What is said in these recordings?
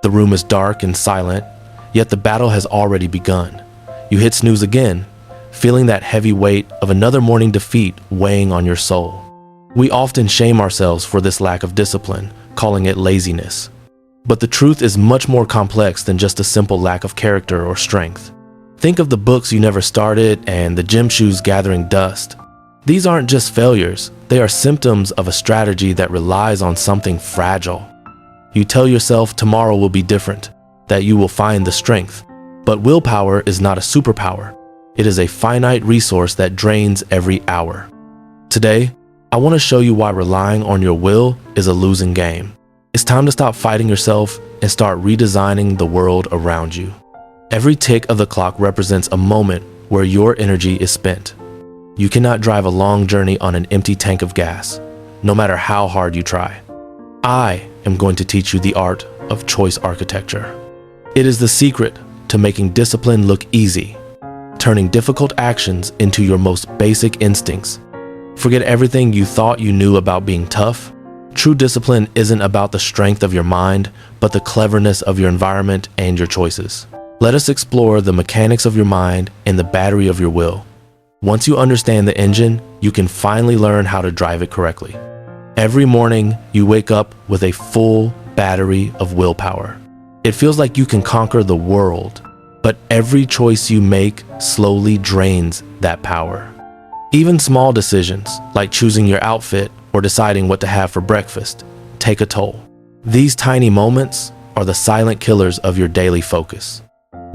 The room is dark and silent, yet the battle has already begun. You hit snooze again, feeling that heavy weight of another morning defeat weighing on your soul. We often shame ourselves for this lack of discipline, calling it laziness. But the truth is much more complex than just a simple lack of character or strength. Think of the books you never started and the gym shoes gathering dust. These aren't just failures, they are symptoms of a strategy that relies on something fragile. You tell yourself tomorrow will be different, that you will find the strength. But willpower is not a superpower. It is a finite resource that drains every hour. Today, I want to show you why relying on your will is a losing game. It's time to stop fighting yourself and start redesigning the world around you. Every tick of the clock represents a moment where your energy is spent. You cannot drive a long journey on an empty tank of gas, no matter how hard you try. I am going to teach you the art of choice architecture. It is the secret to making discipline look easy, turning difficult actions into your most basic instincts. Forget everything you thought you knew about being tough. True discipline isn't about the strength of your mind, but the cleverness of your environment and your choices. Let us explore the mechanics of your mind and the battery of your will. Once you understand the engine, you can finally learn how to drive it correctly. Every morning, you wake up with a full battery of willpower. It feels like you can conquer the world, but every choice you make slowly drains that power. Even small decisions, like choosing your outfit or deciding what to have for breakfast, take a toll. These tiny moments are the silent killers of your daily focus.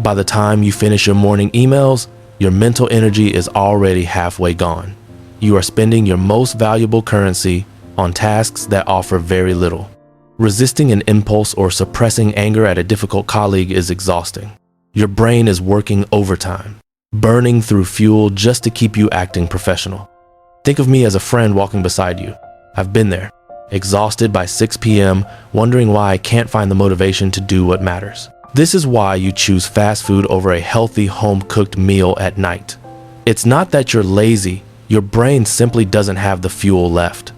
By the time you finish your morning emails, your mental energy is already halfway gone. You are spending your most valuable currency on tasks that offer very little. Resisting an impulse or suppressing anger at a difficult colleague is exhausting. Your brain is working overtime, burning through fuel just to keep you acting professional. Think of me as a friend walking beside you. I've been there, exhausted by 6 p.m., wondering why I can't find the motivation to do what matters. This is why you choose fast food over a healthy home-cooked meal at night. It's not that you're lazy, your brain simply doesn't have the fuel left.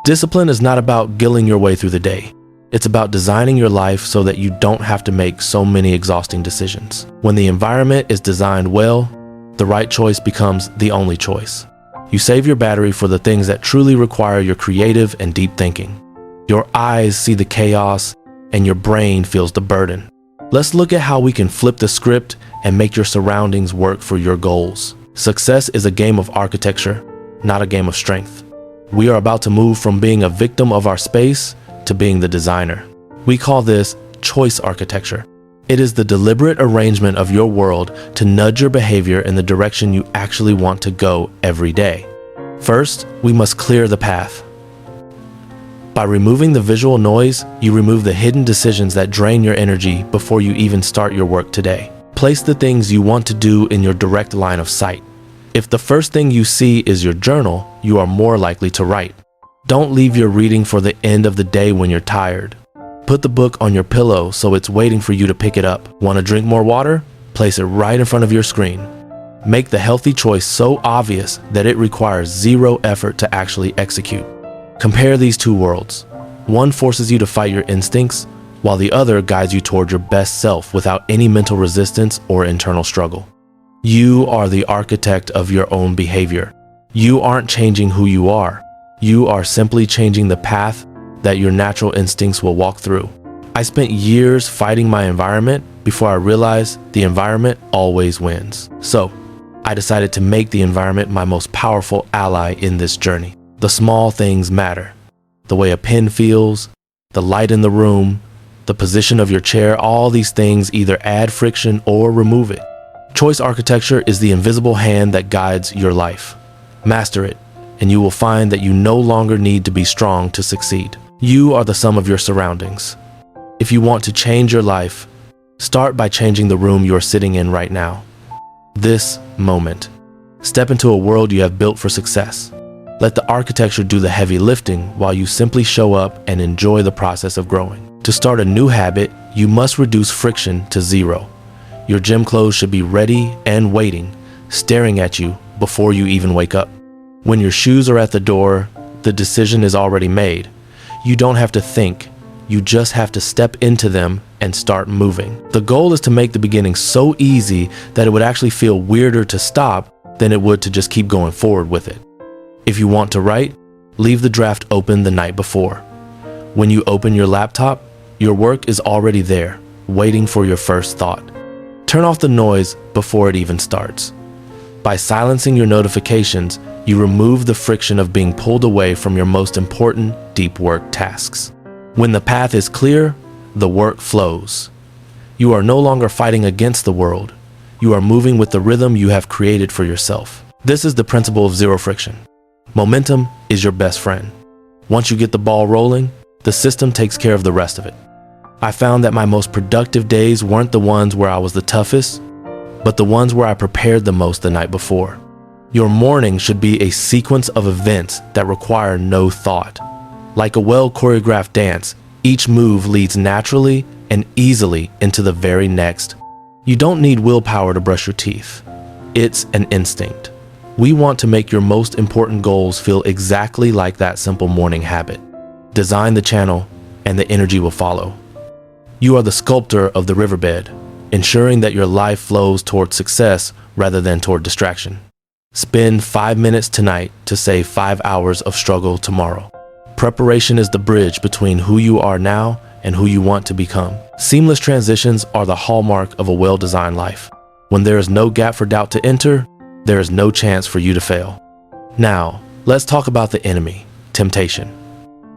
Discipline is not about gilling your way through the day. It's about designing your life so that you don't have to make so many exhausting decisions. When the environment is designed well, the right choice becomes the only choice. You save your battery for the things that truly require your creative and deep thinking. Your eyes see the chaos and your brain feels the burden. Let's look at how we can flip the script and make your surroundings work for your goals. Success is a game of architecture, not a game of strength. We are about to move from being a victim of our space to being the designer. We call this choice architecture. It is the deliberate arrangement of your world to nudge your behavior in the direction you actually want to go every day. First, we must clear the path. By removing the visual noise, you remove the hidden decisions that drain your energy before you even start your work today. Place the things you want to do in your direct line of sight. If the first thing you see is your journal, you are more likely to write. Don't leave your reading for the end of the day when you're tired. Put the book on your pillow so it's waiting for you to pick it up. Want to drink more water? Place it right in front of your screen. Make the healthy choice so obvious that it requires zero effort to actually execute. Compare these two worlds. One forces you to fight your instincts, while the other guides you toward your best self without any mental resistance or internal struggle. You are the architect of your own behavior. You aren't changing who you are. You are simply changing the path that your natural instincts will walk through. I spent years fighting my environment before I realized the environment always wins. So, I decided to make the environment my most powerful ally in this journey. The small things matter. The way a pen feels, the light in the room, the position of your chair, all these things either add friction or remove it. Choice architecture is the invisible hand that guides your life. Master it, and you will find that you no longer need to be strong to succeed. You are the sum of your surroundings. If you want to change your life, start by changing the room you are sitting in right now. This moment. Step into a world you have built for success. Let the architecture do the heavy lifting while you simply show up and enjoy the process of growing. To start a new habit, you must reduce friction to zero. Your gym clothes should be ready and waiting, staring at you before you even wake up. When your shoes are at the door, the decision is already made. You don't have to think, you just have to step into them and start moving. The goal is to make the beginning so easy that it would actually feel weirder to stop than it would to just keep going forward with it. If you want to write, leave the draft open the night before. When you open your laptop, your work is already there, waiting for your first thought. Turn off the noise before it even starts. By silencing your notifications, you remove the friction of being pulled away from your most important deep work tasks. When the path is clear, the work flows. You are no longer fighting against the world. You are moving with the rhythm you have created for yourself. This is the principle of zero friction. Momentum is your best friend. Once you get the ball rolling, the system takes care of the rest of it. I found that my most productive days weren't the ones where I was the toughest, but the ones where I prepared the most the night before. Your morning should be a sequence of events that require no thought. Like a well-choreographed dance, each move leads naturally and easily into the very next. You don't need willpower to brush your teeth. It's an instinct. We want to make your most important goals feel exactly like that simple morning habit. Design the channel, and the energy will follow. You are the sculptor of the riverbed, ensuring that your life flows toward success rather than toward distraction. Spend 5 minutes tonight to save 5 hours of struggle tomorrow. Preparation is the bridge between who you are now and who you want to become. Seamless transitions are the hallmark of a well-designed life. When there is no gap for doubt to enter, there is no chance for you to fail. Now, let's talk about the enemy, temptation.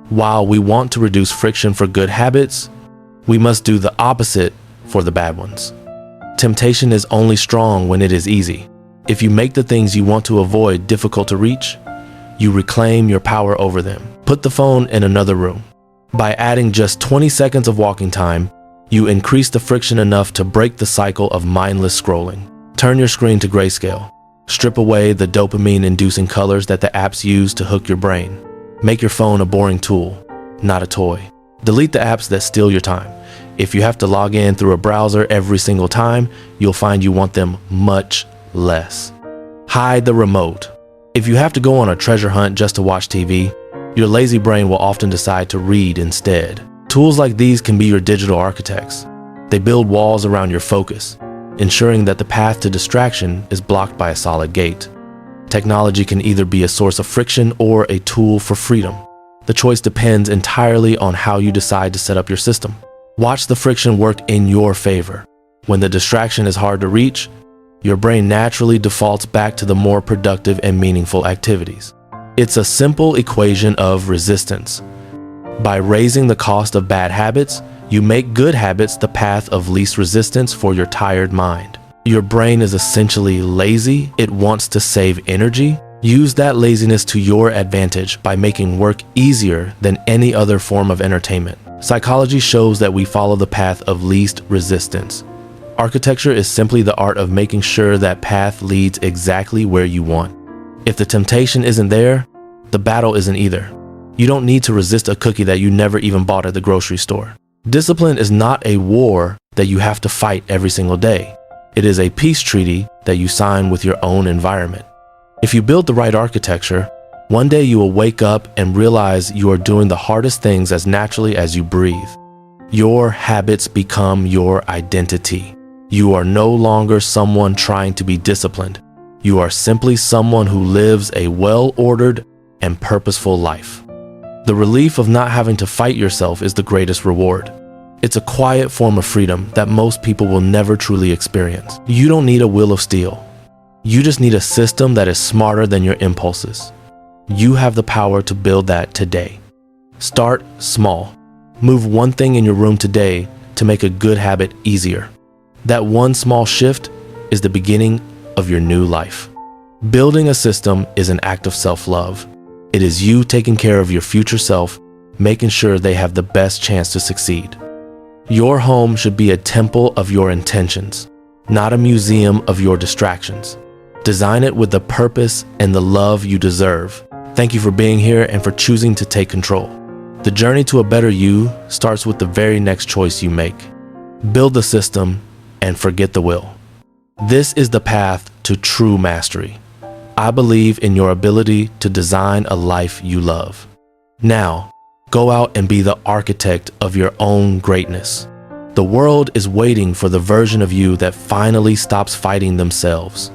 While we want to reduce friction for good habits, we must do the opposite for the bad ones. Temptation is only strong when it is easy. If you make the things you want to avoid difficult to reach, you reclaim your power over them. Put the phone in another room. By adding just 20 seconds of walking time, you increase the friction enough to break the cycle of mindless scrolling. Turn your screen to grayscale. Strip away the dopamine-inducing colors that the apps use to hook your brain. Make your phone a boring tool, not a toy. Delete the apps that steal your time. If you have to log in through a browser every single time, you'll find you want them much less. Hide the remote. If you have to go on a treasure hunt just to watch TV, your lazy brain will often decide to read instead. Tools like these can be your digital architects. They build walls around your focus, ensuring that the path to distraction is blocked by a solid gate. Technology can either be a source of friction or a tool for freedom. The choice depends entirely on how you decide to set up your system. Watch the friction work in your favor. When the distraction is hard to reach, your brain naturally defaults back to the more productive and meaningful activities. It's a simple equation of resistance. By raising the cost of bad habits, you make good habits the path of least resistance for your tired mind. Your brain is essentially lazy. It wants to save energy. Use that laziness to your advantage by making work easier than any other form of entertainment. Psychology shows that we follow the path of least resistance. Architecture is simply the art of making sure that path leads exactly where you want. If the temptation isn't there, the battle isn't either. You don't need to resist a cookie that you never even bought at the grocery store. Discipline is not a war that you have to fight every single day. It is a peace treaty that you sign with your own environment. If you build the right architecture, one day you will wake up and realize you are doing the hardest things as naturally as you breathe. Your habits become your identity. You are no longer someone trying to be disciplined. You are simply someone who lives a well-ordered and purposeful life. The relief of not having to fight yourself is the greatest reward. It's a quiet form of freedom that most people will never truly experience. You don't need a will of steel. You just need a system that is smarter than your impulses. You have the power to build that today. Start small. Move one thing in your room today to make a good habit easier. That one small shift is the beginning of your new life. Building a system is an act of self-love. It is you taking care of your future self, making sure they have the best chance to succeed. Your home should be a temple of your intentions, not a museum of your distractions. Design it with the purpose and the love you deserve. Thank you for being here and for choosing to take control. The journey to a better you starts with the very next choice you make. Build the system and forget the will. This is the path to true mastery. I believe in your ability to design a life you love. Now, go out and be the architect of your own greatness. The world is waiting for the version of you that finally stops fighting themselves.